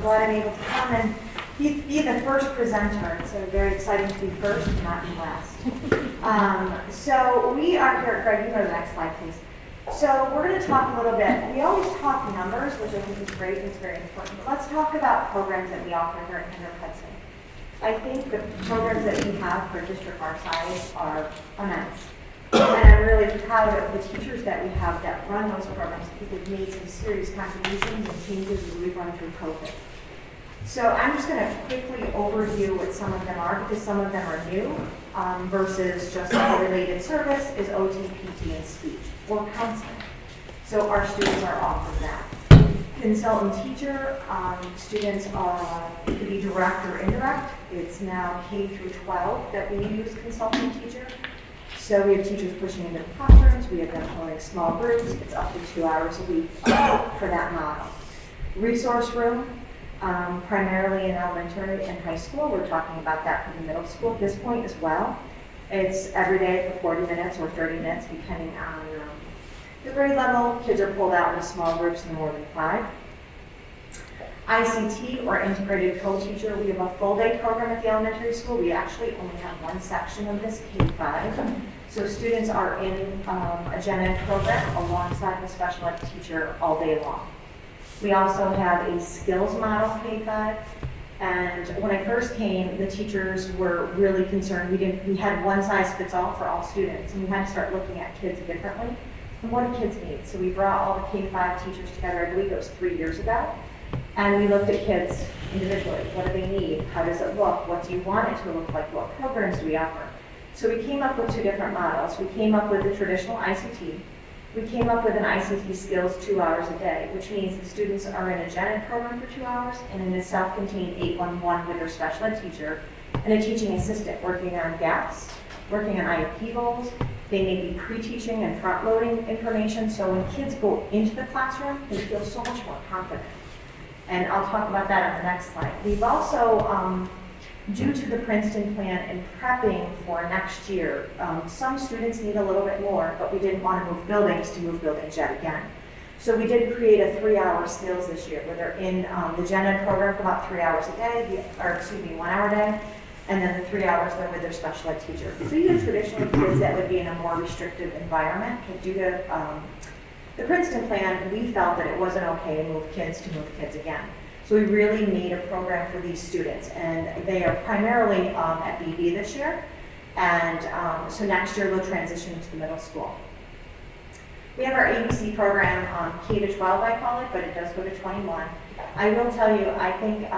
glad I'm able to come and be the first presenter. It's very exciting to be first and not be last. So we are here, Greg, you go to the next slide, please. So we're going to talk a little bit. We always talk numbers, which I think is great and it's very important. But let's talk about programs that we offer here at Hendrick Hudson. I think the programs that we have for a district our size are immense. And I'm really proud of the teachers that we have that run those programs because they've made some serious contributions and changes as we've run through COVID. So I'm just going to quickly overview what some of them are because some of them are new versus just a related service is OT, PT, and speech or counseling. So our students are offered that. Consultant teacher, students are, it could be direct or indirect. It's now K through 12 that we use consultant teacher. So we have teachers pushing into the classrooms, we have them holding small groups, it's up to 2 hours a week for that model. Resource room, primarily in elementary and high school. We're talking about that for the middle school at this point as well. It's every day for 40 minutes or 30 minutes, depending on the grade level. Kids are pulled out into small groups of more than 5. ICT, or integrated co-teacher, we have a full day program at the elementary school. We actually only have one section of this, K-5. So students are in a gen ed program alongside the special ed teacher all day long. We also have a skills model K-5. And when I first came, the teachers were really concerned. We had one size fits all for all students, and we had to start looking at kids differently. And what do kids need? So we brought all the K-5 teachers together, I believe it was 3 years ago. And we looked at kids individually. What do they need? How does it look? What do you want it to look like? What programs do we offer? So we came up with 2 different models. We came up with the traditional ICT. We came up with an ICT skills 2 hours a day, which means the students are in a gen ed program for 2 hours and in a self-contained 811 with their special ed teacher and a teaching assistant working on gaps, working on IEP goals. They may be pre-teaching and front-loading information, so when kids go into the classroom, they feel so much more confident. And I'll talk about that on the next slide. We've also, due to the Princeton plan and prepping for next year, some students need a little bit more, but we didn't want to move buildings yet again. So we did create a 3-hour skills this year, where they're in the gen ed program for about 3 hours a day, 1 hour a day, and then the 3 hours they're with their special ed teacher. So these are traditionally kids that would be in a more restrictive environment, but due to the Princeton plan, we felt that it wasn't okay to move kids again. So we really made a program for these students, and they are primarily at BB this year, and so next year we'll transition to the middle school. We have our ABC program, K to 12 I call it, but it does go to 21. I will tell you, I think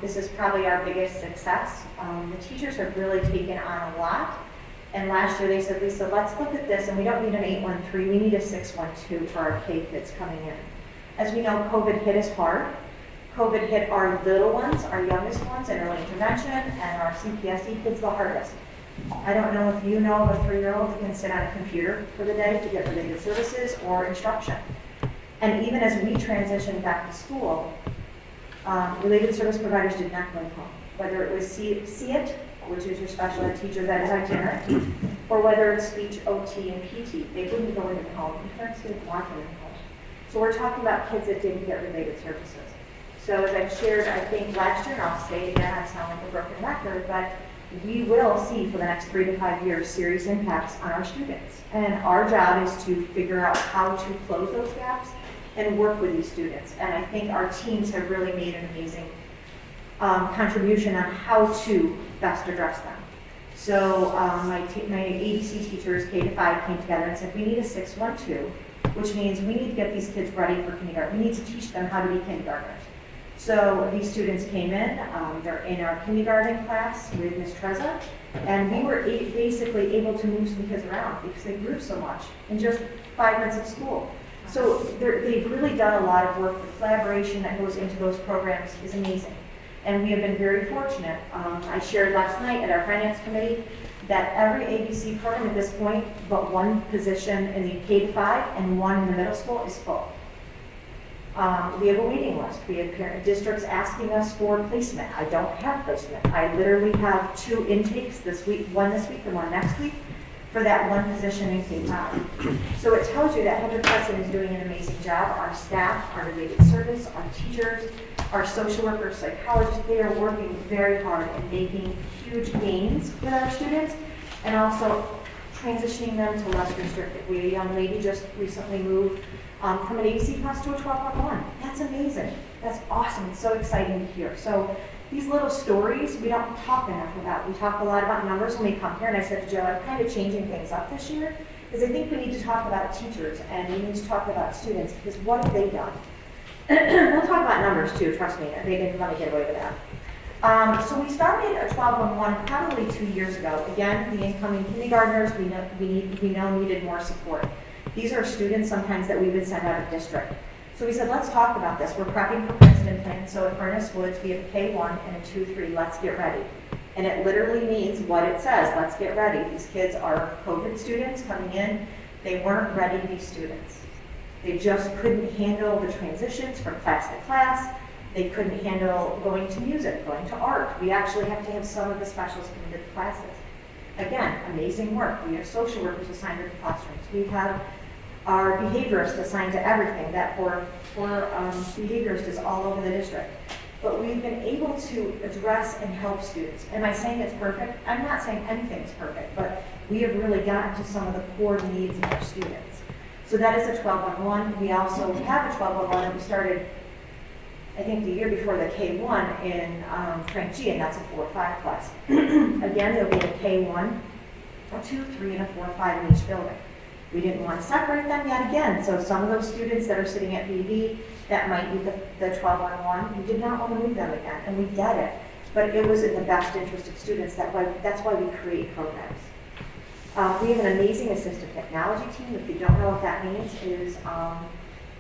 this is probably our biggest success. The teachers have really taken on a lot. And last year they said, Lisa, let's look at this, and we don't need an 813, we need a 612 for our K kids coming in. As we know, COVID hit us hard. COVID hit our little ones, our youngest ones, in early intervention, and our CPSE kids the hardest. I don't know if you know of a 3-year-old who can sit on a computer for the day to get related services or instruction. And even as we transitioned back to school, related service providers did not go home. Whether it was See It, which is your special ed teacher that is itinerant, or whether it's speech, OT, and PT, they wouldn't go into the home. Parents didn't want them in the home. So we're talking about kids that didn't get related services. So as I've shared, I think last year, and I'll say again, I sound like a broken record, but we will see for the next 3 to 5 years serious impacts on our students. And our job is to figure out how to close those gaps and work with these students. And I think our teams have really made an amazing contribution on how to best address them. So my ABC teachers, K to 5, came together and said, we need a 612, which means we need to get these kids ready for kindergarten. We need to teach them how to be kindergartners. So these students came in, they're in our kindergarten class with Ms. Treza, and we were basically able to move some kids around because they grew so much in just 5 months of school. So they've really done a lot of work. The collaboration that goes into those programs is amazing. And we have been very fortunate. I shared last night at our finance committee that every ABC program at this point, but one position in the K to 5 and one in the middle school is full. We have a waiting list. We have parent districts asking us for placement. I don't have placement. I literally have 2 intakes this week, one this week and one next week, for that one position in K-5. So it tells you that Hendrick Hudson is doing an amazing job. Our staff, our related service, our teachers, our social workers, psychologists, they are working very hard and making huge gains with our students, and also transitioning them to less restrictive. We had a young lady just recently moved from an AC class to a 12-1. That's amazing. That's awesome. It's so exciting to hear. So these little stories, we don't talk enough about. We talk a lot about numbers when we come here, and I said to Joe, I'm kind of changing things up this year, because I think we need to talk about teachers, and we need to talk about students, because what have they done? We'll talk about numbers too, trust me. They didn't want to get away with that. So we started a 12-1 probably 2 years ago. Again, the incoming kindergartners we know needed more support. These are students sometimes that we would send out of district. So we said, let's talk about this. We're prepping for Princeton plan. So at Furnace Woods, we have a K1 and a 2-3, let's get ready. And it literally means what it says, let's get ready. These kids are COVID students coming in. They weren't ready to be students. They just couldn't handle the transitions from class to class. They couldn't handle going to music, going to art. We actually have to have some of the specials come into the classes. Again, amazing work. We have social workers assigned to the classrooms. We have our behaviorists assigned to everything. That for behaviorists is all over the district. But we've been able to address and help students. Am I saying it's perfect? I'm not saying anything's perfect, but we have really gotten to some of the core needs of our students. So that is a 12-1. We also have a 12-1 that we started, I think, the year before the K1 in Frank G, and that's a 4-5 class. Again, there'll be a K1, a 2-3, and a 4-5 in each building. We didn't want to separate them yet again, so some of those students that are sitting at BB that might be the 12-1, we did not want to move them again, and we get it. But it was in the best interest of students. That's why we create programs. We have an amazing assistive technology team. If you don't know what that means, is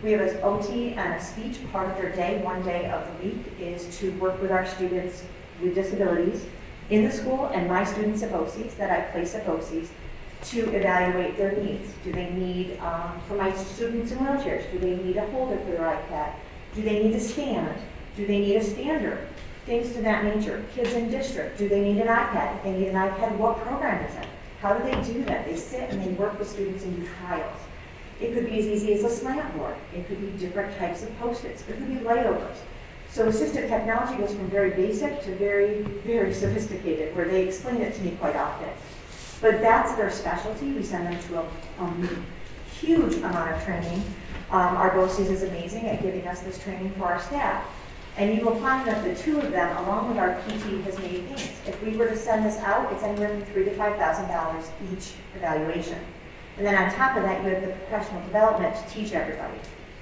we have an OT and a speech. Part of their day, one day of the week, is to work with our students with disabilities in the school and my students at BOCES that I place at BOCES to evaluate their needs. Do they need, for my students in wheelchairs, do they need a holder for their iPad? Do they need a stand? Do they need a stander? Things to that nature. Kids in district, do they need an iPad? If they need an iPad, what program is it? How do they do that? They sit and they work with students and do trials. It could be as easy as a slant board. It could be different types of Post-its. It could be layovers. So assistive technology goes from very basic to very, very sophisticated, where they explain it to me quite often. But that's their specialty. We send them to a huge amount of training. Our BOCES is amazing at giving us this training for our staff. And you will find that the two of them, along with our PT, has made gains. If we were to send this out, it's anywhere from $3,000 to $5,000 each evaluation. And then on top of that, you have the professional development to teach everybody.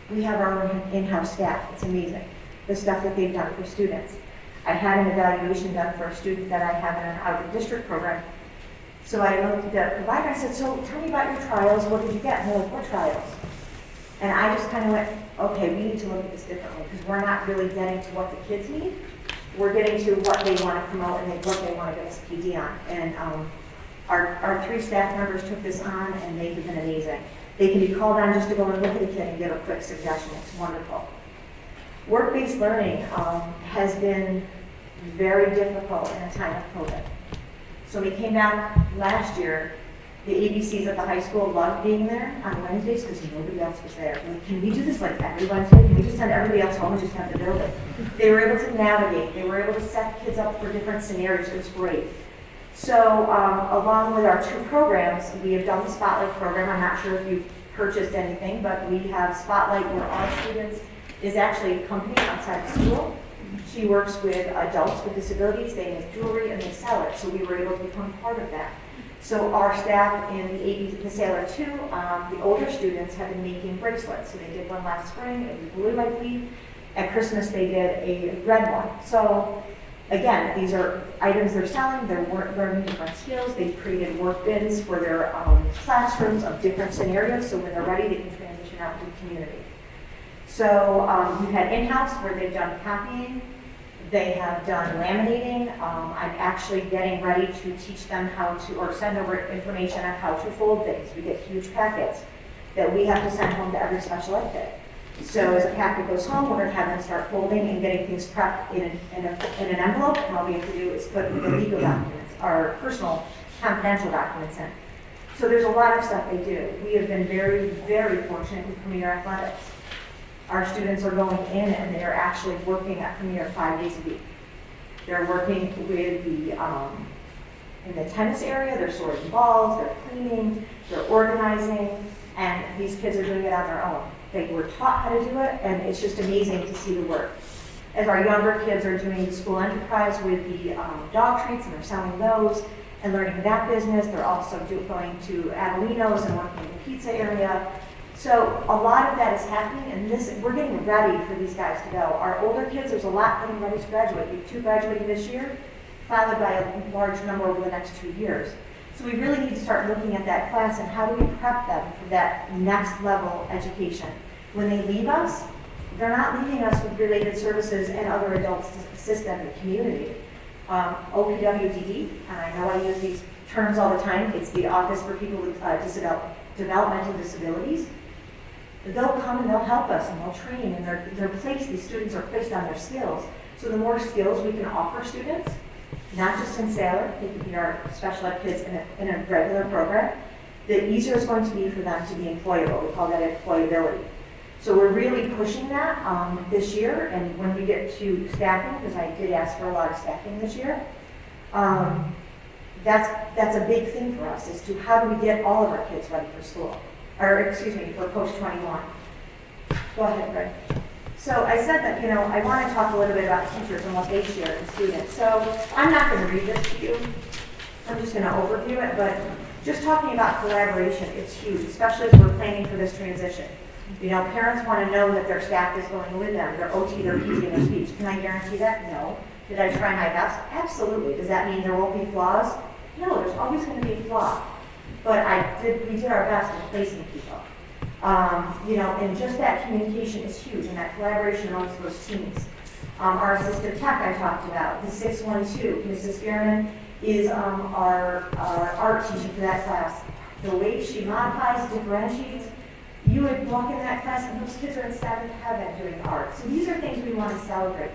We have our own in-house staff. It's amazing, the stuff that they've done for students. I had an evaluation done for a student that I have in an out-of-district program. So I looked at the provider and I said, so tell me about your trials. What did you get? And they're like, what trials? And I just kind of went, okay, we need to look at this differently, because we're not really getting to what the kids need. We're getting to what they want to promote and what they want to get us PD on. And our 3 staff members took this on, and they've been amazing. They can be called on just to go and look at a kid and give a quick suggestion. It's wonderful. Work-based learning has been very difficult in a time of COVID. So we came back last year. The ABCs at the high school loved being there on Wednesdays because nobody else was there. Like, can we do this like every Wednesday? Can we just send everybody else home and just have the building? They were able to navigate. They were able to set kids up for different scenarios. It was great. So along with our 2 programs, we have done the Spotlight program. I'm not sure if you've purchased anything, but we have Spotlight where our students is actually a company outside the school. She works with adults with disabilities. They make jewelry and they sell it. So we were able to become part of that. So our staff in the Sailor 2, the older students have been making bracelets. So they did one last spring, it was blue, I believe. At Christmas, they did a red one. So again, these are items they're selling, they're learning different skills. They've created work bins for their classrooms of different scenarios, so when they're ready, they can transition out to the community. So we've had in-house where they've done copying. They have done laminating. I'm actually getting ready to teach them how to, or send over information on how to fold things. We get huge packets that we have to send home to every special ed kid. So as a packet goes home, we're going to have them start folding and getting things prepped in an envelope. And all we have to do is put the legal documents, our personal confidential documents in. So there's a lot of stuff they do. We have been very, very fortunate with Premier Athletics. Our students are going in and they're actually working at Premier 5 days a week. They're working with in the tennis area, they're sorting balls, they're cleaning, they're organizing, and these kids are doing it on their own. They were taught how to do it, and it's just amazing to see the work. As our younger kids are doing school enterprise with the dog treats, and they're selling those and learning that business, they're also going to Adelino's and working in the pizza area. So a lot of that is happening, and we're getting ready for these guys to go. Our older kids, there's a lot getting ready to graduate. We have 2 graduating this year, followed by a large number over the next 2 years. So we really need to start looking at that class and how do we prep them for that next level education. When they leave us, they're not leaving us with related services and other adults to assist them in the community. OPWDD, and I know I use these terms all the time, it's the Office for People with Developmental Disabilities. They'll come and they'll help us and they'll train, and these students are placed on their skills. So the more skills we can offer students, not just in Sailor, they can be our special ed kids in a regular program, the easier it's going to be for them to be employable. We call that employability. So we're really pushing that this year, and when we get to staffing, because I did ask for a lot of staffing this year, that's a big thing for us, as to how do we get all of our kids ready for school, or excuse me, for post-21. Go ahead, Greg. So I said that, I want to talk a little bit about teachers and what they share with students. So I'm not going to read this to you. I'm just going to overview it, but just talking about collaboration, it's huge, especially as we're planning for this transition. Parents want to know that their staff is going with them, their OT, their PD, and their speech. Can I guarantee that? No. Did I try my best? Absolutely. Does that mean there won't be flaws? No, there's always going to be a flaw. But we did our best in placing people. And just that communication is huge, and that collaboration amongst those teams. Our assistive tech I talked about, the 612, Mrs. Spearman is our art teacher for that class. The way she modifies, differentiates, you would walk in that class and those kids are in seventh heaven doing art. So these are things we want to celebrate.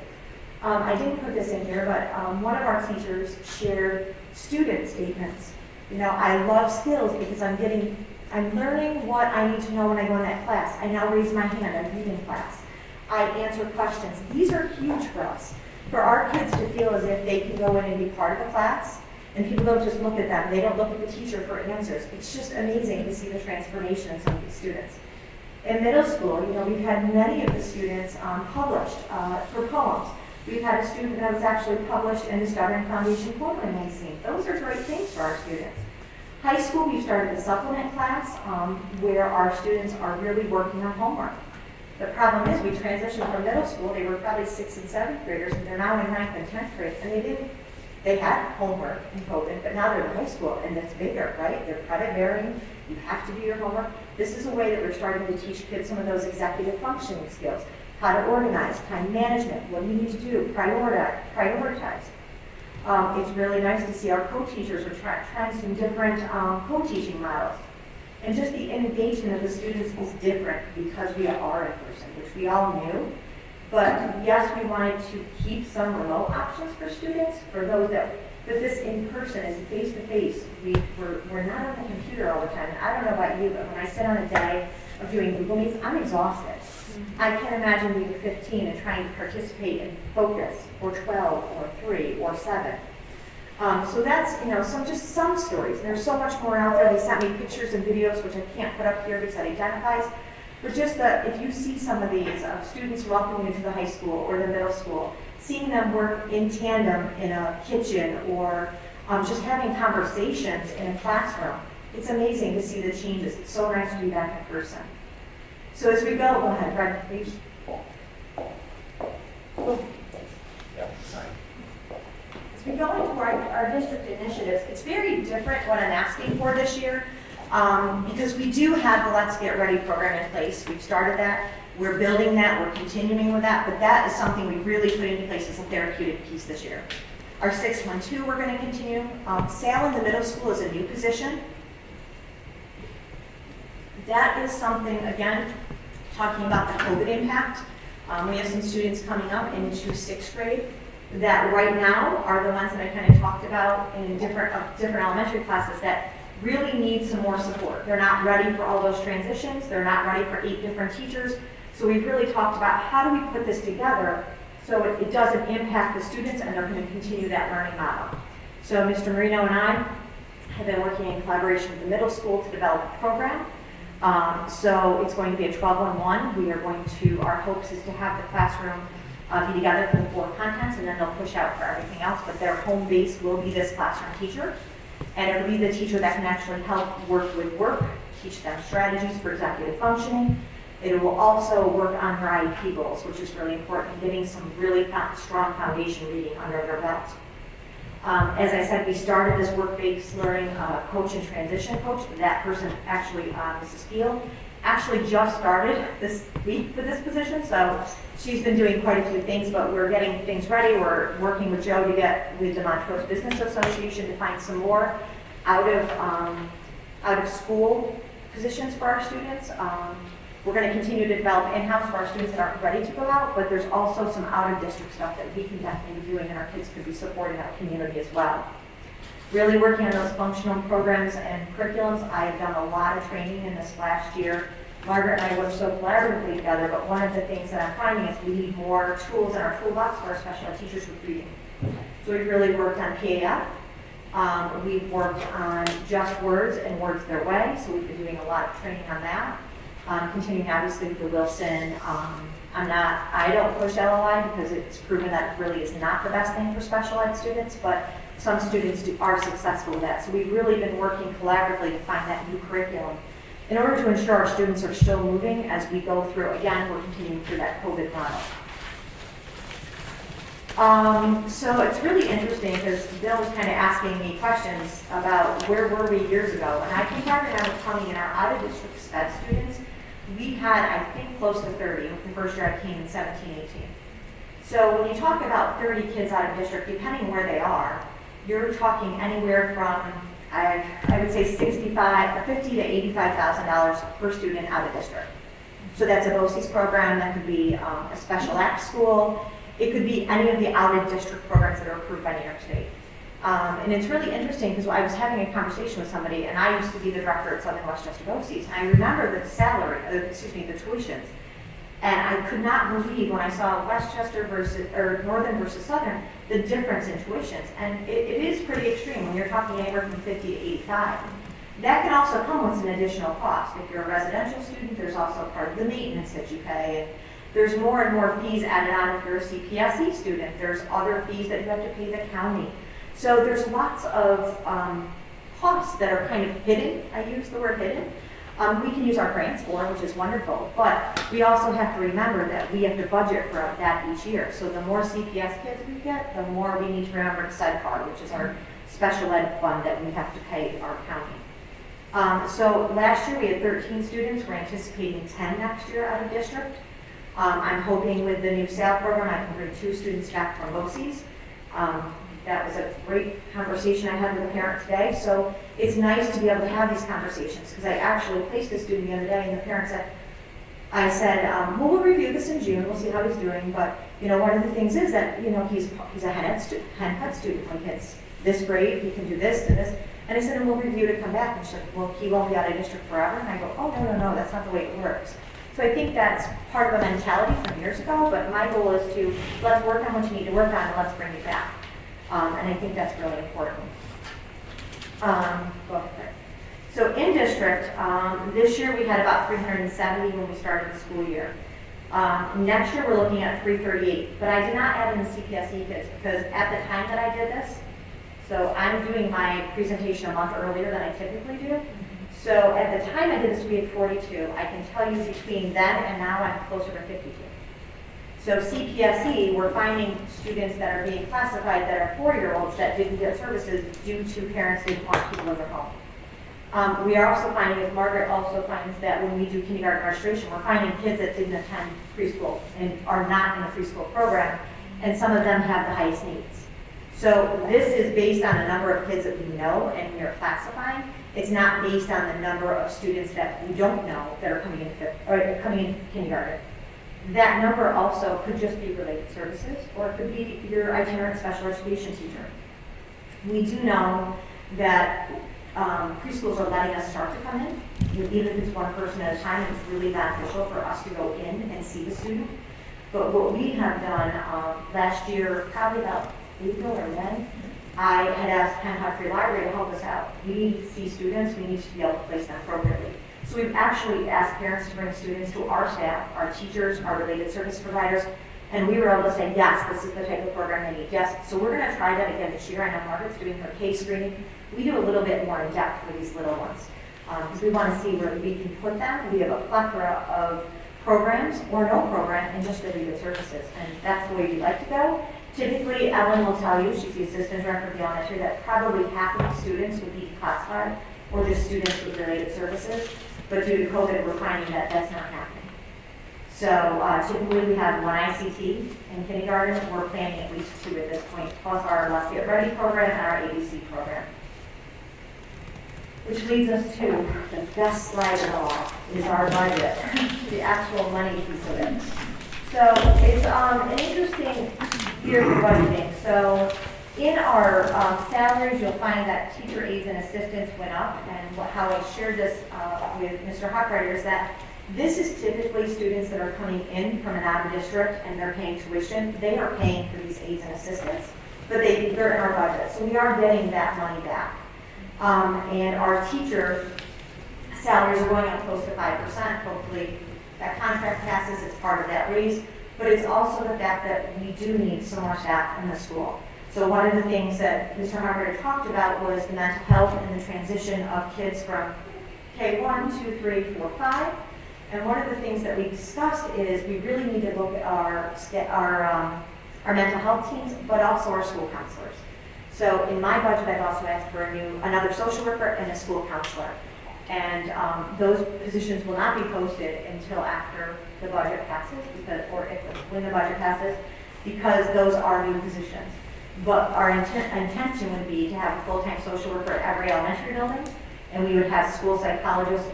I didn't put this in here, but one of our teachers shared student statements. I love skills because I'm learning what I need to know when I go in that class. I now raise my hand, I'm reading class. I answer questions. These are huge for us. For our kids to feel as if they can go in and be part of the class, and people don't just look at them, they don't look at the teacher for answers. It's just amazing to see the transformation in some of these students. In middle school, we've had many of the students published for poems. We've had a student that was actually published in Discovering Foundation Poetry magazine. Those are great things for our students. High school, we started a supplement class where our students are really working on homework. The problem is we transitioned from middle school, they were probably 6th and 7th graders, and they're now in 9th and 10th grade, and they had homework in COVID, but now they're in high school, and it's bigger, right? They're credit bearing, you have to do your homework. This is a way that we're starting to teach kids some of those executive functioning skills, how to organize, time management, what do you need to do, prioritize. It's really nice to see our co-teachers are trying some different co-teaching models. And just the engagement of the students is different because we are in person, which we all knew. But yes, we wanted to keep some remote options for students, for those but this in person is face to face. We're not on the computer all the time. I don't know about you, but when I sit on a day of doing Google Meets, I'm exhausted. I can't imagine being 15 and trying to participate and focus, or 12, or 3, or 7. So that's, some stories. And there's so much more out there. They sent me pictures and videos, which I can't put up here because it identifies. But just if you see some of these students welcoming into the high school or the middle school, seeing them work in tandem in a kitchen or just having conversations in a classroom, it's amazing to see the changes. It's so nice to be back in person. So as we go ahead, Brad, please. As we go into our district initiatives, it's very different what I'm asking for this year. Because we do have the Let's Get Ready program in place. We've started that, we're building that, we're continuing with that, but that is something we really put into place as a therapeutic piece this year. Our 612 we're going to continue. SAL in the middle school is a new position. That is something, again, talking about the COVID impact. We have some students coming up into 6th grade that right now are the ones that I kind of talked about in different elementary classes that really need some more support. They're not ready for all those transitions. They're not ready for 8 different teachers. So we've really talked about how do we put this together so it doesn't impact the students and they're going to continue that learning model. So Mr. Marino and I have been working in collaboration with the middle school to develop a program. So it's going to be a 12-on-1. We are going to, our hopes is to have the classroom be together for the 4 contents, and then they'll push out for everything else, but their home base will be this classroom teacher. And it'll be the teacher that can actually help work with work, teach them strategies for executive functioning. It will also work on their IEP goals, which is really important, getting some really strong foundation reading under their belt. As I said, we started this work-based learning coach and transition coach. That person actually, Mrs. Field, actually just started this week for this position, so she's been doing quite a few things, but we're getting things ready. We're working with Joe to get with the Montrose Business Association to find some more out of school positions for our students. We're going to continue to develop in-house for our students that aren't ready to go out, but there's also some out-of-district stuff that we can definitely be doing, and our kids could be supporting our community as well. Really working on those functional programs and curriculums. I have done a lot of training in this last year. Margaret and I work so collaboratively together, but one of the things that I'm finding is we need more tools in our toolbox for our special ed teachers with reading. So we've really worked on PAF. We've worked on just words and words their way, so we've been doing a lot of training on that. Continuing obviously for Wilson. I don't push LOI because it's proven that it really is not the best thing for special ed students, but some students are successful with that. So we've really been working collaboratively to find that new curriculum in order to ensure our students are still moving as we go through. Again, we're continuing through that COVID model. So it's really interesting because Bill was kind of asking me questions about where were we years ago, and I think I remember coming in our out-of-district SPED students. We had, I think, close to 30 with the first year I came in 17, 18. So when you talk about 30 kids out of district, depending where they are, you're talking anywhere from, I would say $50,000 to $85,000 per student out of district. So that's a BOCES program, that could be a special act school, it could be any of the out of district programs that are approved by New York State. And it's really interesting because I was having a conversation with somebody, and I used to be the director at Southern Westchester BOCES, and I remember the the tuitions. And I could not believe when I saw Westchester or Northern versus Southern, the difference in tuitions. And it is pretty extreme when you're talking anywhere from 50 to 85. That can also come with an additional cost. If you're a residential student, there's also part of the maintenance that you pay. And there's more and more fees added on if you're a CPSE student. There's other fees that you have to pay the county. So there's lots of costs that are kind of hidden. I use the word hidden. We can use our grants for, which is wonderful, but we also have to remember that we have to budget for that each year. So the more CPS kids we get, the more we need to remember the SPED, which is our special ed fund that we have to pay our county. So last year we had 13 students. We're anticipating 10 next year out of district. I'm hoping with the new SAIL program I can bring 2 students back from BOCES. That was a great conversation I had with a parent today. So it's nice to be able to have these conversations because I actually placed a student the other day and the parent said, well, we'll review this in June, we'll see how he's doing, but one of the things is that, he's a hen ed student, like it's this grade, he can do this and this. And I said, and we'll review to come back. And she's like, well, he won't be out of district forever. And I go, oh, no, that's not the way it works. So I think that's part of a mentality from years ago, but my goal is to let's work on what you need to work on and let's bring you back. And I think that's really important. So in district, this year we had about 370 when we started the school year. Next year we're looking at 338, but I did not add in the CPSE kids because at the time that I did this, so I'm doing my presentation a month earlier than I typically do. So at the time I did this, we had 42. I can tell you between then and now I'm closer to 52. So CPSE, we're finding students that are being classified that are 4-year-olds that didn't get services due to parents didn't want people in their home. We are also finding, as Margaret also finds, that when we do kindergarten registration, we're finding kids that didn't attend preschool and are not in a preschool program, and some of them have the highest needs. So this is based on the number of kids that we know and we are classifying. It's not based on the number of students that we don't know that are coming in kindergarten. That number also could just be related services, or it could be your itinerant special education teacher. We do know that preschools are letting us start to come in. even if it's one person at a time, it's really beneficial for us to go in and see the student. But what we have done last year, probably about April or May, I had asked Penn Humphrey Library to help us out. We need to see students, we need to be able to place them appropriately. So we've actually asked parents to bring students to our staff, our teachers, our related service providers, and we were able to say, yes, this is the type of program they need. Yes, so we're going to try that again this year. I know Margaret's doing her case screening. We do a little bit more in depth for these little ones because we want to see where we can put them. We have a plethora of programs or no program and just related services, and that's the way we like to go. Typically, Ellen will tell you, she's the assistant director of the elementary, that probably half of the students would be classified or just students with related services. But due to COVID, we're finding that that's not happening. So typically we have one ICT in kindergarten. We're planning at least 2 at this point, plus our Let's Get Ready program and our ABC program. Which leads us to the best slide of all, is our budget, the actual money piece of it. So it's an interesting year for budgeting. So in our salaries, you'll find that teacher aides and assistants went up, and how I shared this with Mr. Hochreiter is that this is typically students that are coming in from an out-of-district and they're paying tuition. They are paying for these aides and assistants, but they're in our budget. So we are getting that money back. And our teacher salaries are going up close to 5%. Hopefully that contract passes, it's part of that raise. But it's also the fact that we do need some more staff in the school. So one of the things that Mr. Harper talked about was the mental health and the transition of kids from K1, 2, 3, 4, 5. And one of the things that we discussed is we really need to look at our mental health teams, but also our school counselors. So in my budget, I've also asked for another social worker and a school counselor. And those positions will not be posted until after the budget passes, when the budget passes, because those are new positions. But our intention would be to have a full-time social worker at every elementary building, and we would have school psychologists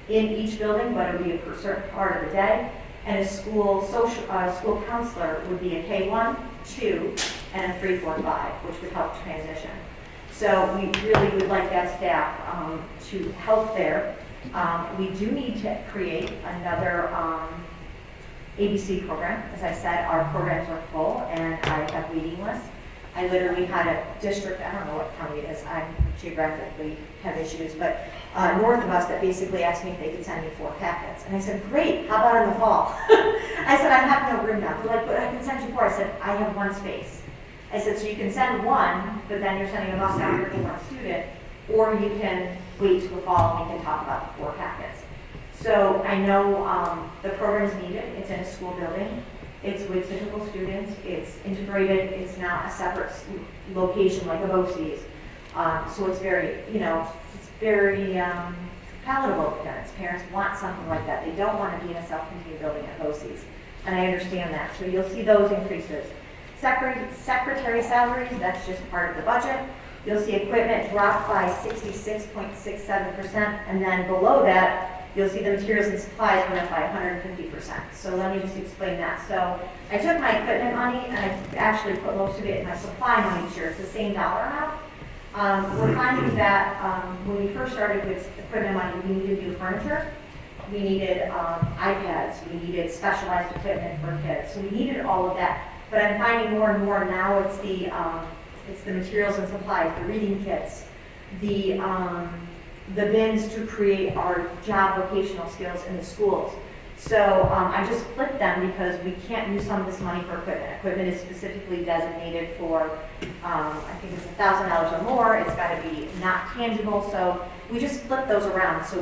in each building, but it would be a certain part of the day. And a school counselor would be a K1, 2, and a 3, 4, 5, which would help transition. So we really would like that staff to help there. We do need to create another ABC program. As I said, our programs are full, and I have waiting lists. I literally had a district, I don't know what county it is, I geographically have issues, but north of us that basically asked me if they could send me 4 packets. And I said, great, how about in the fall? I said, I have no room now. They're like, but I can send you 4. I said, I have 1 space. I said, so you can send 1, but then you're sending a bus down here for 1 student, or you can wait till the fall and we can talk about the 4 packets. So I know the program's needed. It's in a school building. It's with typical students. It's integrated. It's not a separate location like a BOCES. So it's very, it's very palatable to parents. Parents want something like that. They don't want to be in a self-contained building at BOCES. And I understand that. So you'll see those increases. Secretary salaries, that's just part of the budget. You'll see equipment drop by 66.67%, and then below that, you'll see the materials and supplies went up by 150%. So let me just explain that. So I took my equipment money and I actually put most of it in my supply money this year. It's the same dollar amount. We're finding that when we first started with equipment money, we needed new furniture. We needed iPads. We needed specialized equipment for kids. So we needed all of that. But I'm finding more and more now it's the materials and supplies, the reading kits, the bins to create our job vocational skills in the schools. So I just flipped them because we can't use some of this money for equipment. Equipment is specifically designated for, I think it's $1,000 or more. It's got to be not tangible. So we just flipped those around. So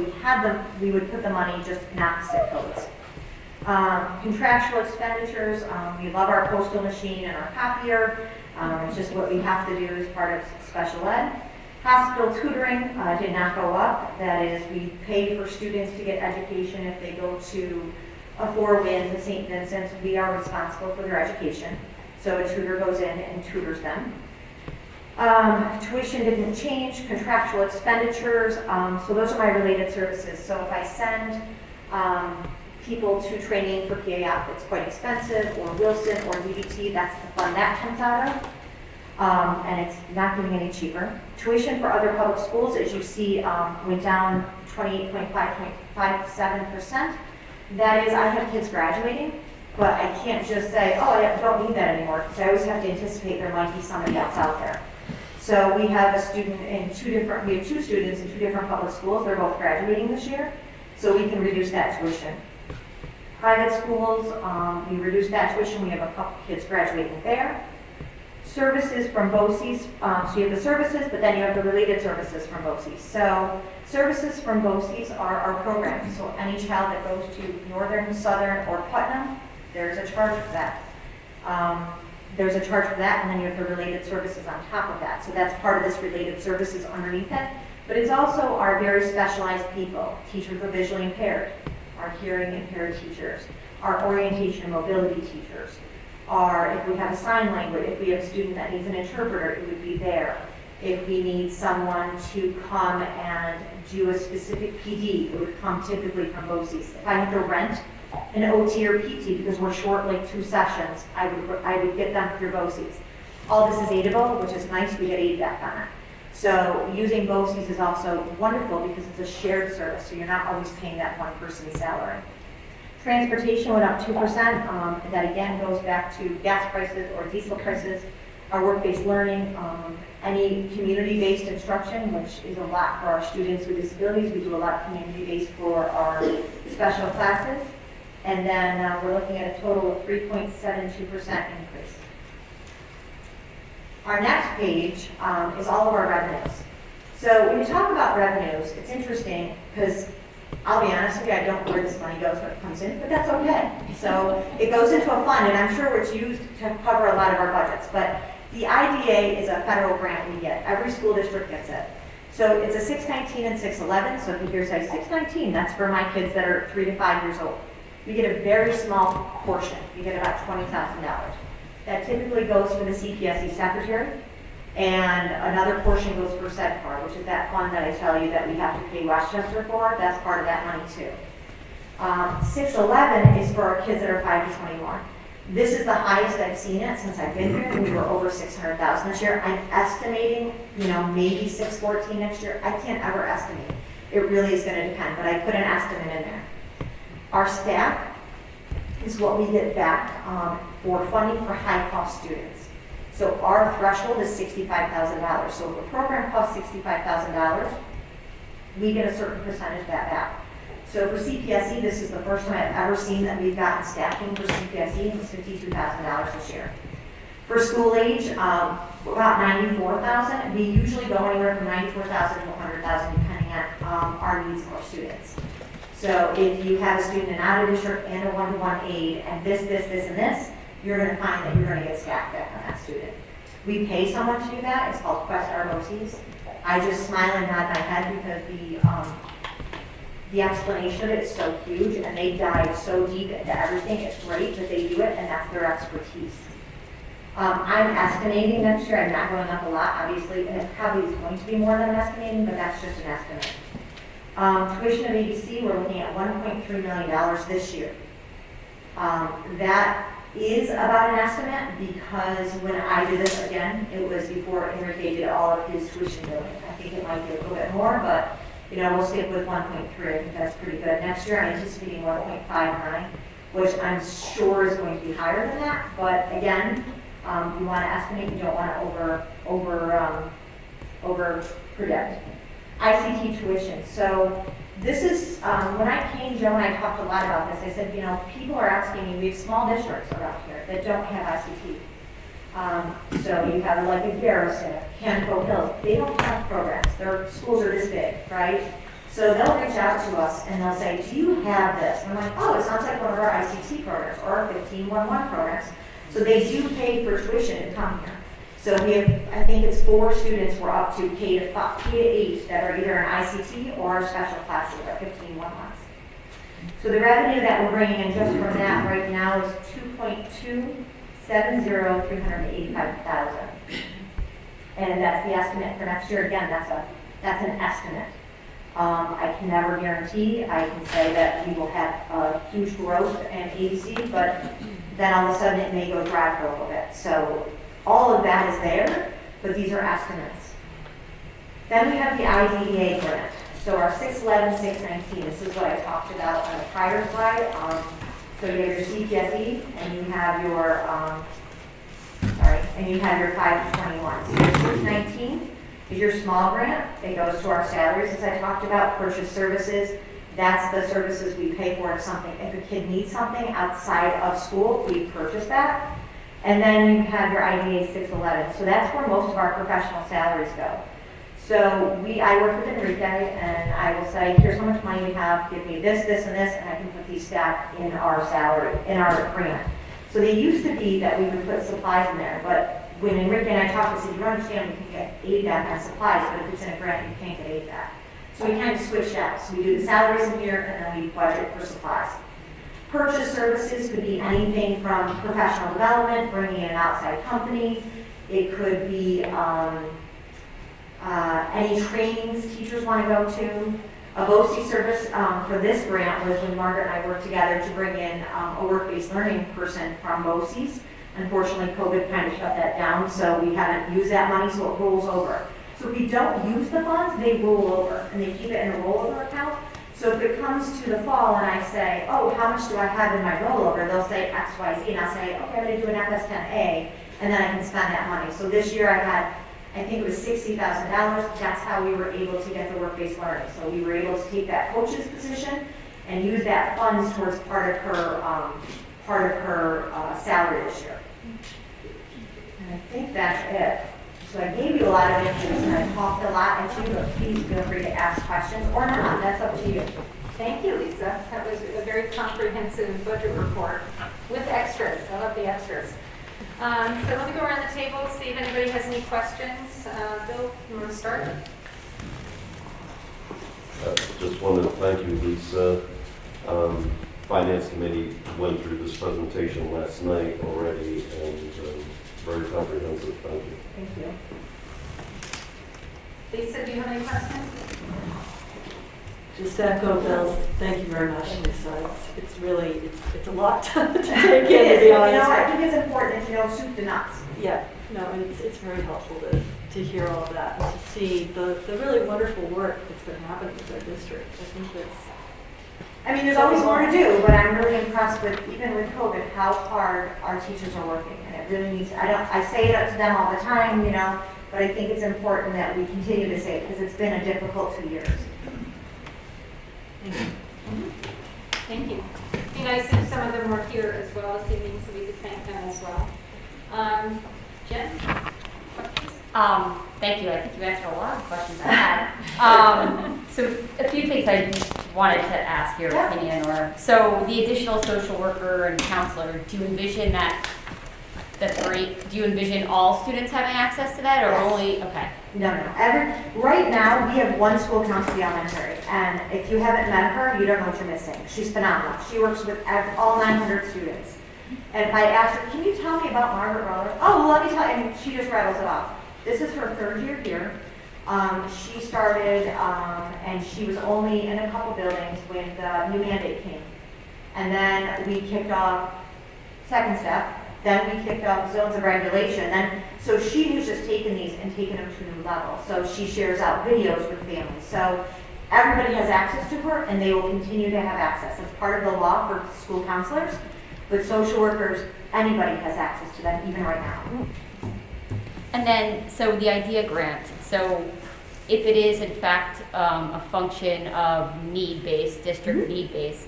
we would put the money just in opposite codes. Contractual expenditures, we love our postal machine and our copier. It's just what we have to do as part of special ed. Hospital tutoring did not go up. That is, we pay for students to get education if they go to a Four Winds of St. Vincent's. We are responsible for their education. So a tutor goes in and tutors them. Tuition didn't change. Contractual expenditures. So those are my related services. So if I send people to training for PAF, it's quite expensive, or Wilson or DBT, that's the fund that comes out of. and it's not getting any cheaper. Tuition for other public schools, as you see, went down 28.557%. That is, I have kids graduating, but I can't just say, oh, I don't need that anymore, because I always have to anticipate there might be somebody else out there. So we have a student in we have two students in two different public schools. They're both graduating this year, so we can reduce that tuition. Private schools, we reduced that tuition. We have a couple kids graduating there. Services from BOCES, so you have the services, but then you have the related services from BOCES. So services from BOCES are our programs. So any child that goes to Northern, Southern, or Putnam, there's a charge for that. There's a charge for that, and then you have the related services on top of that. So that's part of this related services underneath it. But it's also our very specialized people, teachers who are visually impaired, our hearing impaired teachers, our orientation and mobility teachers, if we have a sign language, if we have a student that needs an interpreter, it would be there. If we need someone to come and do a specific PD, it would come typically from BOCES. If I have to rent an OT or PT because we're short like 2 sessions, I would get them through BOCES. All this is aidable, which is nice, we get aid back on it. So using BOCES is also wonderful because it's a shared service, so you're not always paying that one person's salary. Transportation went up 2%. That again goes back to gas prices or diesel prices, our work-based learning, any community-based instruction, which is a lot for our students with disabilities. We do a lot of community-based for our special classes. And then we're looking at a total of 3.72% increase. Our next page is all of our revenues. So when we talk about revenues, it's interesting because I'll be honest with you, I don't know where this money goes when it comes in, but that's okay. So it goes into a fund, and I'm sure it's used to cover a lot of our budgets. But the IDA is a federal grant we get. Every school district gets it. So it's a 619 and 611. So if you hear say 619, that's for my kids that are 3 to 5 years old. We get a very small portion. We get about $20,000. That typically goes for the CPSE secretary, and another portion goes for SPED, which is that fund that I tell you that we have to pay Westchester for. That's part of that money too. 611 is for our kids that are 5 to 21. This is the highest I've seen it since I've been here. We were over 600,000 this year. I'm estimating, maybe 614 next year. I can't ever estimate. It really is going to depend, but I put an estimate in there. Our staff is what we get back for funding for high-cost students. So our threshold is $65,000. So if a program costs $65,000, we get a certain percentage of that back. So for CPSE, this is the first time I've ever seen that we've gotten staffing for CPSE. It was $52,000 this year. For school age, about $94,000. We usually go anywhere from $94,000 to $100,000 depending on our needs of our students. So if you have a student in out of district and a one-to-one aid and this, and this, you're going to find that you're going to get staff back on that student. We pay someone to do that. It's called Quest ROCs. I just smile and nod my head because the explanation of it is so huge and they dive so deep into everything. It's great that they do it and that's their expertise. I'm estimating next year, I'm not going up a lot, obviously, and it probably is going to be more than I'm estimating, but that's just an estimate. Tuition of ABC, we're looking at $1.3 million this year. That is about an estimate because when I did this again, it was before Hendrick did all of his tuition billing. I think it might be a little bit more, but we'll stick with 1.3. I think that's pretty good. Next year, I'm anticipating 1.59, which I'm sure is going to be higher than that. But again, you want to estimate, you don't want to over predict. ICT tuition. So this is, when I came, Joe and I talked a lot about this. I said, people are asking me, we have small districts around here that don't have ICT. So you have like a Garrison, Canfield Hills, they don't have programs. Their schools are this big, right? So they'll reach out to us and they'll say, do you have this? And I'm like, oh, it sounds like one of our ICT programs or our 1511 programs. So they do pay for tuition to come here. So we have, I think it's 4 students we're up to K to 8 that are either in ICT or special classes at 1511s. So the revenue that we're bringing in just from that right now is $2,270,385,000. And that's the estimate for next year. Again, that's an estimate. I can never guarantee. I can say that we will have a huge growth in ABC, but then all of a sudden it may go dry for a little bit. So All of that is there, but these are estimates. Then we have the IDEA grant. So our 611, 619, this is what I talked about on the prior slide. So you have your CPSE and you have your, and you have your 5 to 21. So your 619 is your small grant. It goes to our salaries, as I talked about, purchase services. That's the services we pay for if a kid needs something outside of school, we purchase that. And then you have your IDA 611. So that's where most of our professional salaries go. So I work with Hendrick, and I will say, here's how much money we have, give me this, this, and this, and I can put these staff in our salary, in our grant. So they used to be that we would put supplies in there, but when Enrique and I talked, I said, you understand we can get aid back on supplies, but if it's in a grant, you can't get aid back. So we kind of switched out. So we do the salaries in here, and then we budget for supplies. Purchase services could be anything from professional development, bringing in an outside company. It could be any trainings teachers want to go to. A BOCE service for this grant was when Margaret and I worked together to bring in a work-based learning person from BOCES. Unfortunately, COVID kind of shut that down, so we haven't used that money, so it rolls over. So if we don't use the funds, they roll over, and they keep it in a rollover account. So if it comes to the fall and I say, oh, how much do I have in my rollover? They'll say X, Y, Z, and I'll say, okay, I'm going to do an FS10A, and then I can spend that money. So this year I had, I think it was $60,000. That's how we were able to get the work-based learning. So we were able to take that coach's position and use that funds towards part of her salary this year. And I think that's it. So I gave you a lot of information. I talked a lot at you, but please feel free to ask questions or not. That's up to you. Thank you, Lisa. That was a very comprehensive budget report with extras. I love the extras. So let me go around the table, see if anybody has any questions. Bill, you want to start? Just wanted to thank you, Lisa. Finance Committee went through this presentation last night already, and very comprehensive. Thank you. Thank you. Lisa, do you have any questions? Just to echo Bill's, thank you very much, Lisa. It's really, it's a lot to take in, It is. to be honest. You know, I think it's important to know soup to nuts. Yeah, no, and it's very helpful to hear all of that and to see the really wonderful work that's been happening with our district. I think that's... I mean, there's always more to do, but I'm really impressed with, even with COVID, how hard our teachers are working. And it really needs, I say it to them all the time, you know, but I think it's important that we continue to say it because it's been a difficult 2 years. Thank you. It'd be nice if some of them were here as well this evening so we could thank them as well. Jen? Questions? Thank you. I think you answered a lot of questions I had. So a few things I wanted to ask your opinion so the additional social worker and counselor, do you envision that do you envision all students having access to that or only, okay. No. Right now, we have one school counselor elementary, and if you haven't met her, you don't know what you're missing. She's phenomenal. She works with all 900 students. And if I ask her, can you tell me about Margaret Roller? Oh, well, let me tell you, and she just rattles it off. This is her 3rd year here. She started, and she was only in a couple buildings when the new mandate came. And then we kicked off second step. Then we kicked off zones of regulation. So she has just taken these and taken them to a new level. So she shares out videos with families. So everybody has access to her, and they will continue to have access. It's part of the law for school counselors. But social workers, anybody has access to them, even right now. And then, so the IDEA grant, so if it is in fact a function of need-based, district need-based,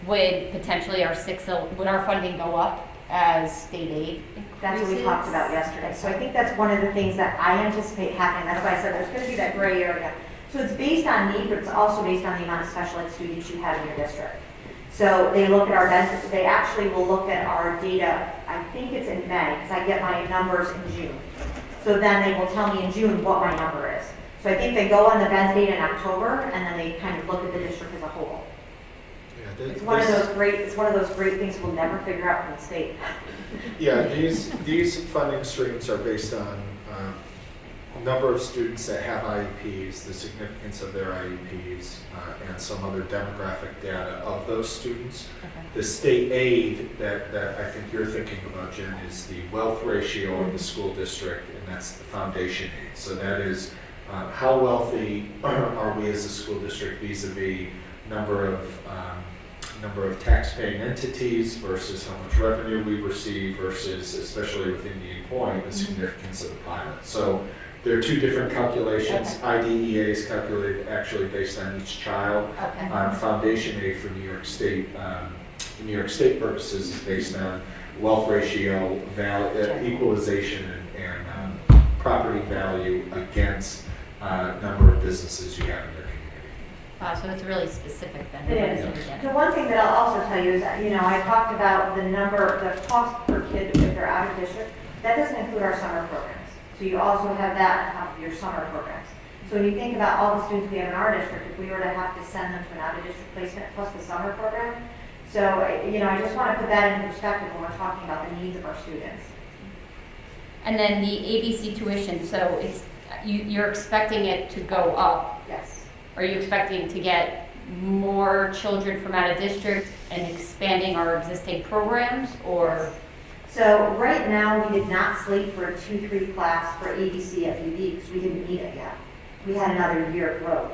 would potentially would our funding go up as state aid increases? That's what we talked about yesterday. So I think that's one of the things that I anticipate happening. That's why I said there's going to be that gray area. So it's based on need, but it's also based on the amount of special ed students you have in your district. So they look at our benefits. They actually will look at our data. I think it's in May because I get my numbers in June. So then they will tell me in June what my number is. So I think they go on the BENS data in October, and then they kind of look at the district as a whole. Yeah, It's one of those great things we'll never figure out from the state. Yeah, these funding streams are based on number of students that have IEPs, the significance of their IEPs, and some other demographic data of those students. Okay. The state aid that I think you're thinking about, Jen, is the wealth ratio of the school district, and that's the foundation aid. So that is how wealthy are we as a school district vis-a-vis number of tax-paying entities versus how much revenue we receive versus, especially with Indian Point, the significance of the pilot. So there are two different calculations. Okay. IDEA is calculated actually based on each child. Okay. Foundation aid for New York State purposes is based on wealth ratio, equalization, and property value against number of businesses you have in your community. Wow, so it's really specific then. It is. The one thing that I'll also tell you is that, I talked about the cost per kid if they're out of district. That doesn't include our summer programs. So you also have that on top of your summer programs. So when you think about all the students we have in our district, if we were to have to send them to an out-of-district placement plus the summer program, so, I just want to put that into perspective when we're talking about the needs of our students. And then the ABC tuition, so you're expecting it to go up. Yes. Are you expecting to get more children from out of district and expanding our existing programs, or? So right now, we did not slate for a 2-3 class for ABC at UB because we didn't need it yet. We had another year of growth.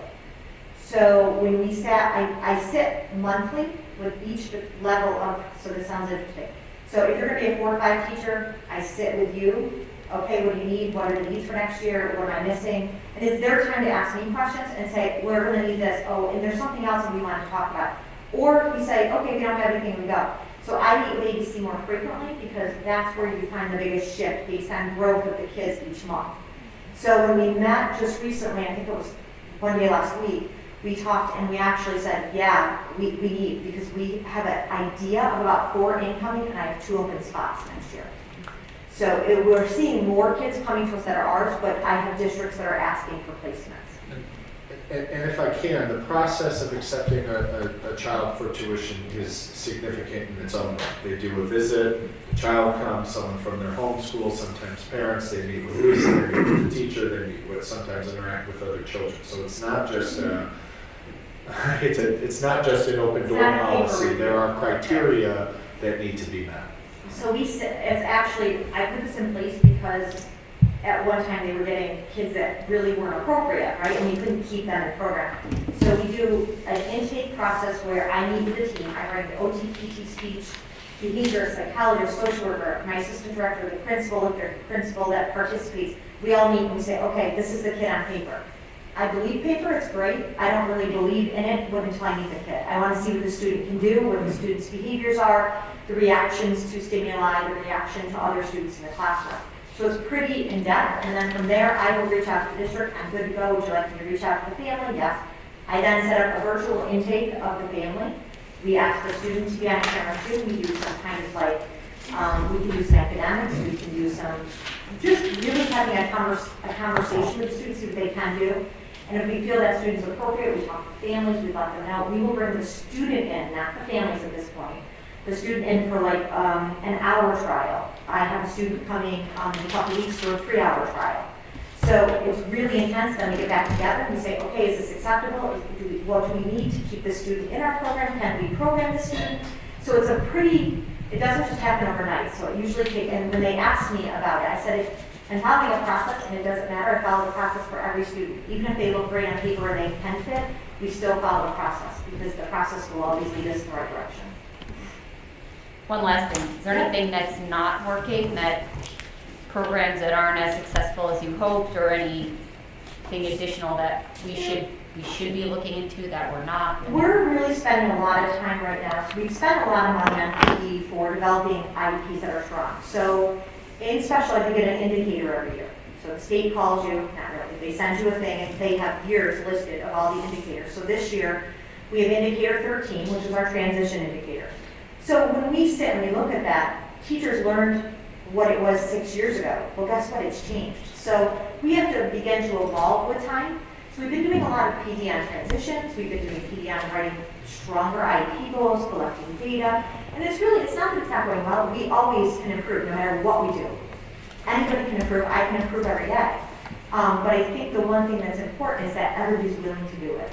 So when we sat, I sit monthly with each level of, so this sounds interesting. So if you're going to be a 4 or 5 teacher, I sit with you. Okay, what do you need? What are the needs for next year? What am I missing? And it's their time to ask me questions and say, we're going to need this. Oh, and there's something else that we want to talk about. Or we say, okay, we don't have anything, we go. So I meet with ABC more frequently because that's where you find the biggest shift based on growth of the kids each month. So when we met just recently, I think it was one day last week, we talked and we actually said, yeah, we need, because we have an idea of about 4 incoming and I have 2 open spots next year. So we're seeing more kids coming to us that are ours, but I have districts that are asking for placements. And if I can, the process of accepting a child for tuition is significant in its own way. They do a visit, the child comes, someone from their home school, sometimes parents, they meet with Lisa, they meet with the teacher, they meet with, sometimes interact with other children. So it's not just it's not just an open door policy. There are criteria that need to be met. So it's actually, I put this in place because at one time they were getting kids that really weren't appropriate, right? And we couldn't keep them in the program. So we do an intake process where I meet with the team. I write the OT, PT, speech, behavior, psychologist, social worker, my assistant director, the principal, if there's a principal that participates. We all meet and we say, okay, this is the kid on paper. I believe paper, it's great. I don't really believe in it until I meet the kid. I want to see what the student can do, what the student's behaviors are, the reactions to stimuli, the reaction to other students in the classroom. So it's pretty in-depth, and then from there, I will reach out to the district. I'm good to go. Would you like me to reach out to the family? Yes. I then set up a virtual intake of the family. We ask the student to be on camera too. We do some kind of like, we can do some academics, we can do some, just really having a conversation with the students, see what they can do. And if we feel that student's appropriate, we talk to families, we let them know. We will bring the student in, not the families at this point. The student in for like an hour trial. I have a student coming in a couple weeks for a 3-hour trial. So it's really intense. Then we get back together and we say, okay, is this acceptable? What do we need to keep the student in our program? Can we program the student? So it's it doesn't just happen overnight. So it usually takes, and when they ask me about it, I said, I'm following a process, and it doesn't matter. I follow the process for every student. Even if they look great on paper and they can fit, we still follow the process because the process will always lead us in the right direction. One last thing, is there anything that's not working, that programs that aren't as successful as you hoped, or anything additional that we should be looking into that we're not? We're really spending a lot of time right now. So we've spent a lot of money on PD for developing IEPs that are strong. So in special ed, you get an indicator every year. So the state calls you, not really, they send you a thing and they have years listed of all the indicators. So this year, we have indicator 13, which is our transition indicator. So when we sit and we look at that, teachers learned what it was 6 years ago. Well, guess what? It's changed. So we have to begin to evolve with time. So we've been doing a lot of PD on transitions. We've been doing PD on writing stronger IEP goals, collecting data. And it's not that it's not going well. We always can improve no matter what we do. Anybody can improve. I can improve every day. But I think the one thing that's important is that everybody's willing to do it.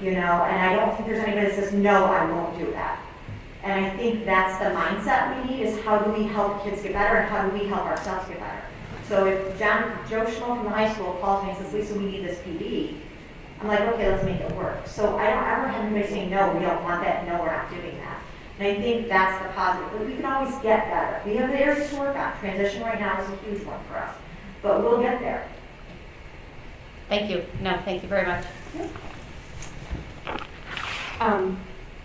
You know, and I don't think there's anybody that says, no, I won't do that. And I think that's the mindset we need, is how do we help kids get better and how do we help ourselves get better. So if Joe Schmo from the high school calls me and says, Lisa, we need this PD, I'm like, okay, let's make it work. So I don't ever have anybody saying, no, we don't want that, no, we're not doing that. And I think that's the positive. But we can always get better. We have areas to work on. Transition right now is a huge one for us. But we'll get there. Thank you. No, thank you very much.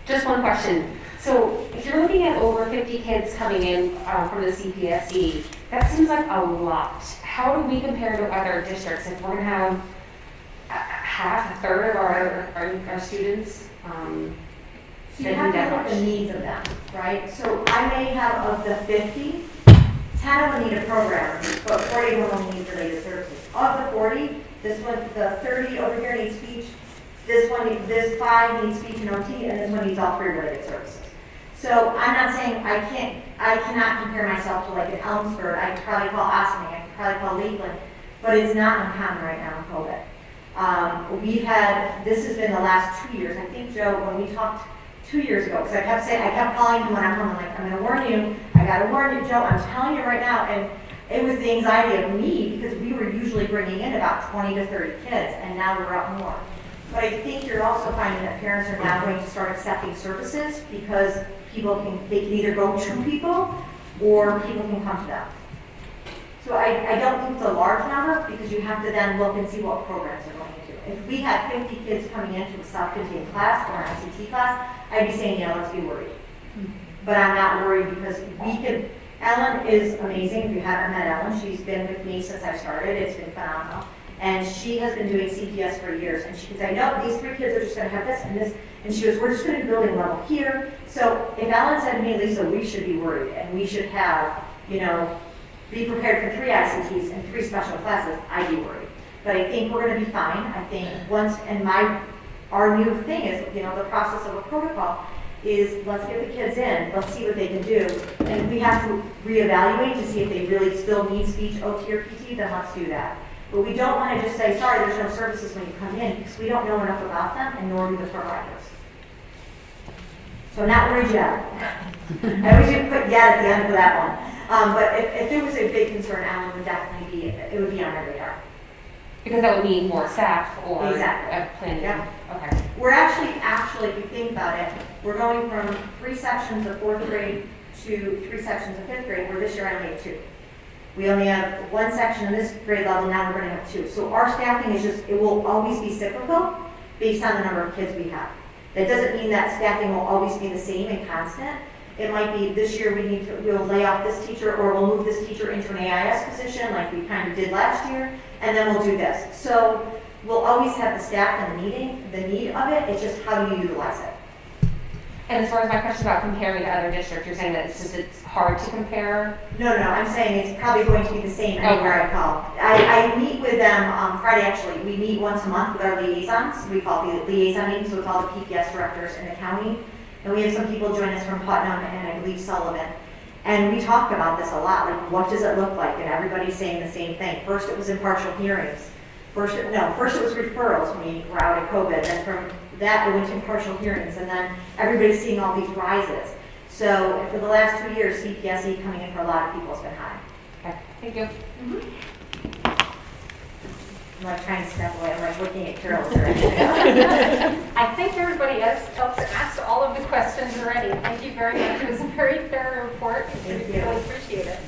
Just one question. So if you're looking at over 50 kids coming in from the CPSE, that seems like a lot. How do we compare to other districts if we're going to have half, a third of our students? So you have to look at the needs of them, right? So I may have of the 50, 10 of them need a program, but 40 of them need related services. Of the 40, the 30 over here needs speech, this 5 needs speech and OT, and this one needs all 3 related services. So I'm not saying I cannot compare myself to like an Elmsford. I could probably call Ossining, I could probably call Lakeland, but it's not uncommon right now in COVID. This has been the last 2 years. I think, Joe, when we talked 2 years ago, because I kept calling him when I'm home, I'm like, I'm going to warn you, I got to warn you, Joe, I'm telling you right now. And it was the anxiety of me, because we were usually bringing in about 20 to 30 kids, and now we're up more. But I think you're also finding that parents are now going to start accepting services because they can either go to people or people can come to them. So I don't think it's a large number, because you have to then look and see what programs they're going into. If we had 50 kids coming into a self-contained class or an ICT class, I'd be saying, yeah, let's be worried. But I'm not worried, because Ellen is amazing. If you haven't met Ellen, she's been with me since I started. It's been phenomenal. And she has been doing CPS for years. And she can say, no, these 3 kids are just going to have this and this. And she goes, we're just going to be building level here. So if Ellen said to me, Lisa, we should be worried and we should have, be prepared for 3 ICTs and 3 special classes, I'd be worried. But I think we're going to be fine. I think our new thing is, the process of a protocol is, let's get the kids in, let's see what they can do. And if we have to reevaluate to see if they really still need speech, OT, or PT, then let's do that. But we don't want to just say, sorry, there's no services when you come in, because we don't know enough about them, and nor do the providers. So I'm not worried yet. I always put yet at the end of that one. But if there was a big concern, Alan would definitely it would be on my radar. Because that would mean more staff or Exactly. planning. Yeah. Okay. We're actually, if you think about it, we're going from 3 sections of 4th grade to 3 sections of 5th grade, where this year I only have 2. We only have 1 section in this grade level, now we're going to have 2. So our staffing it will always be cyclical based on the number of kids we have. That doesn't mean that staffing will always be the same and constant. It might be this year we'll lay off this teacher, or we'll move this teacher into an AIS position like we kind of did last year, and then we'll do this. So we'll always have the staff and the need of it. It's just how do you utilize it. And as far as my question about comparing to other districts, you're saying that it's hard to compare? No, I'm saying it's probably going to be the same anywhere I call. I meet with them on Friday, actually. We meet once a month with our liaisons. We call it the liaison meeting, so it's all the PPS directors in the county. And we have some people join us from Putnam and I believe Sullivan. And we talk about this a lot, like what does it look like? And everybody's saying the same thing. First it was impartial hearings. First it was referrals when we were out of COVID. Then from that it went to impartial hearings. And then everybody's seeing all these rises. So for the last 2 years, CPSE coming in for a lot of people has been high. Okay, thank you. I'm like trying to step away. I'm like looking at Carol's already. I think everybody else asked all of the questions already. Thank you very much. It was a very thorough report. Thank We you. really appreciate it.